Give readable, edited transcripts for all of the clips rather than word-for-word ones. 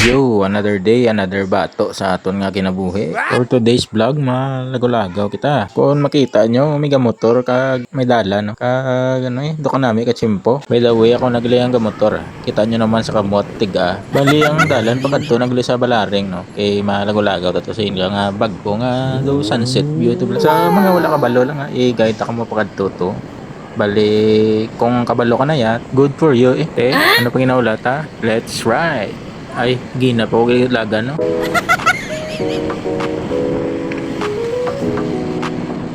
Yo, another day, another bato sa aton nga kinabuhi. For today's vlog, malagaw-lagaw kita. Kung makita nyo, may gamotor kag may dala, no? Kag ano do ka nami kachimpo. By the way, ako nagli ang gamotor. Kita nyo naman sa kamot tiga. Bali ang dalan pagadto nagli sa Balaring, no? Kay malagaw-lagaw to sa inyo nga bag ko nga do sunset view to. Sa mga wala kabalo lang nga, i-guide ka mo pagadto to. Bali, kung kabalo ka na yat, good for you eh. Ano pa ginaulat ha? Let's ride! Ay, gina po laga no.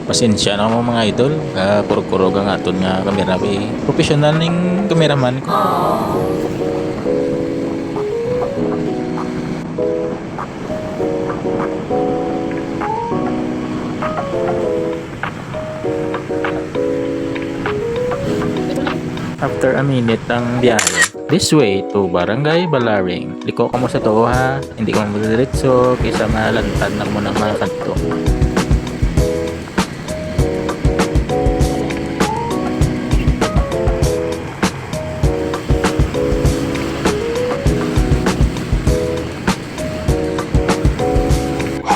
Pasensya na mo mga idol. Kurog-kurog ang aton nga kamera kay professional ning kameraman ko. After a minute ng biyahe, this way to Barangay Balaring. Liko ka mo sa to ha, hindi ka mo diretso kaysa malantad na mo ng mga kanto.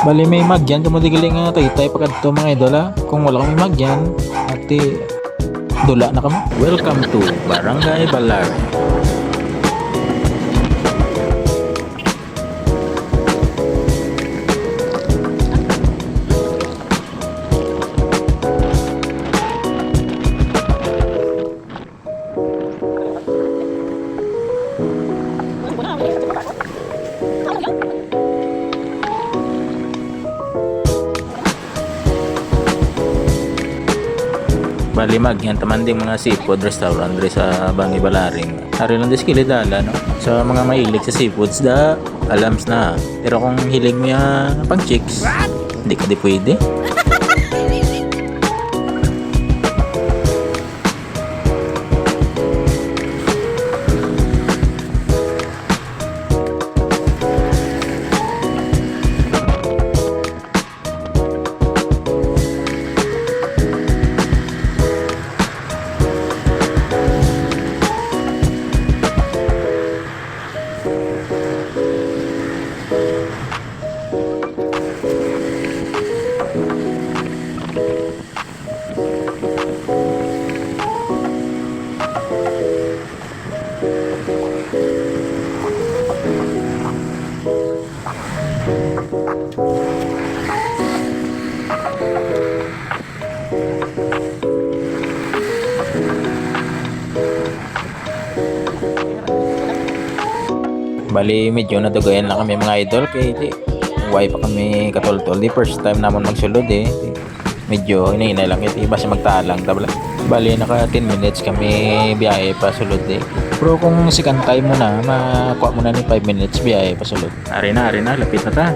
Bali may magyan, tumadigiling nga taytay pagkadto mga idol ha. Kung wala kami magyan, ati dula na kami. Welcome to Barangay Balaring. Bali magyan taman ding mga seafood restaurant diri sa Barangay Balaring. Ari lang diskili dala no. Sa mga mahilig sa seafoods da alams na. Pero kung hilig mo ya pang chicks, hindi ka di pwede. Bali medyo nadugayan lang kami mga idol kay di why pa kami katultol di first time namon magsulod eh. Medyo hinay lang ito iba siya magtalang tabla. Bali naka 10 minutes kami biyahe pa sulod eh. Pero kung second time mo na makuha mo na ni 5 minutes biyahe pa sulod. Ari na lapit na ta.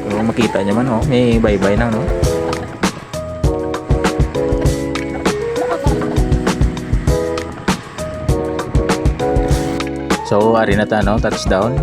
Kung makita niyo man oh, may bye-bye nang no. So, ari na ta no, touchdown.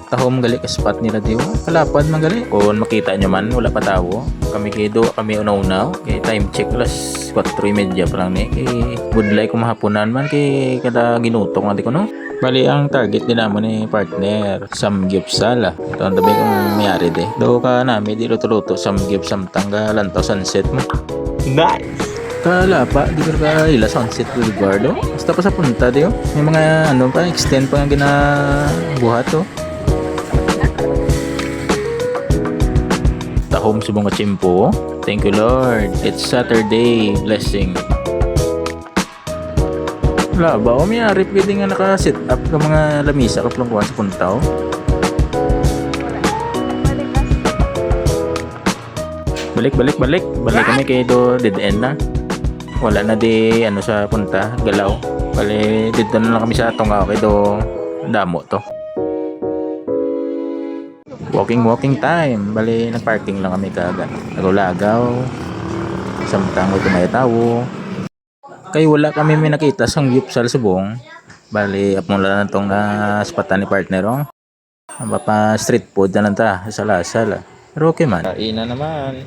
Tahom gali ka spot nila diyo. Kalapad man gali. Kung makita nyo man, wala pa tawo. Kami kido, kami unaw-unaw. Kay time check alas 4:30 pa lang ni. Kay good like kumahaponan man kay kada ginutok nga di ko no. Bali ang target din mo ni partner Samgyupsal. Ito ang tabi kong mayari de. Do ka nami di luto-luto Samgyup samtang lantaw sunset mo. Nice! Kala pa, di ko ka ila Sunset Boulevard oh. Basta pa sa punta di oh. May mga ano pa, extend pa nga ginabuhat oh. Tahom subong kachimpo oh. Thank you Lord. It's Saturday. Blessing. Wala ba? O mayari pwede nga naka-set up ka mga lamisa ka plong kuha sa punta oh. Balik kami kay do dead end na. Wala na di ano sa punta, galaw. Bali dito na lang kami sa Tongao kay do damo to. Walking time. Bali nagparking lang kami kaga. Lagaw-lagaw. Samtang may tumayatawo. Kay wala kami may nakita sang Samgyupsal subong. Bali apon lang tong spatan ni partner oh. Aba pa street food na lang ta, sala-sala. Pero okay man. Kain na naman.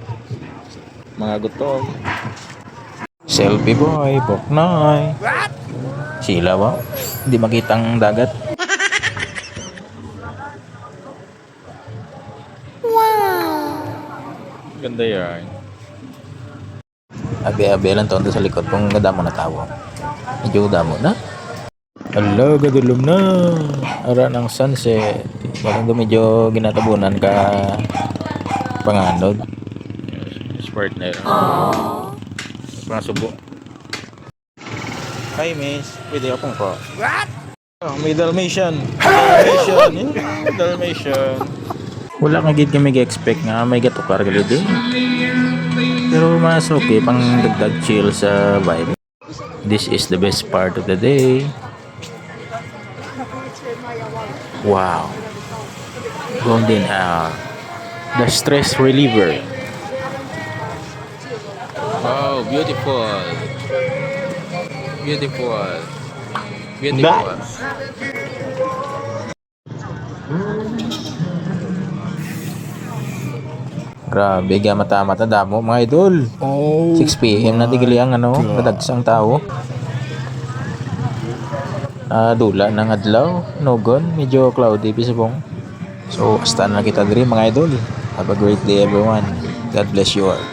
Mga gutom. Selfie boy, Boknoy. Sila ba? Hindi makitang dagat. Ganda yan. Abi-abi lang taon sa likod kung nadamo na tao. Medyo damo na. Hello, gadulom na. Ara ng sunset. Parang medyo ginatabunan ka panganod. Yes, partner. Mga subo. Hi, miss. Pwede akong po. What? Oh, may Dalmatian. Dalmatian. Wala nga gid kami gi-expect nga may gatukar gali din. Pero mas okay pang dagdag chill sa vibe. This is the best part of the day. Wow. Golden hour. The stress reliever. Wow, beautiful. Beautiful. Beautiful. Grabe, mata-mata damo mga idol. 6 PM na tigili ang kadagsang tao. Dula ng adlaw, nogon, medyo cloudy pisabong. So, hasta na kita diri mga idol. Have a great day everyone. God bless you all.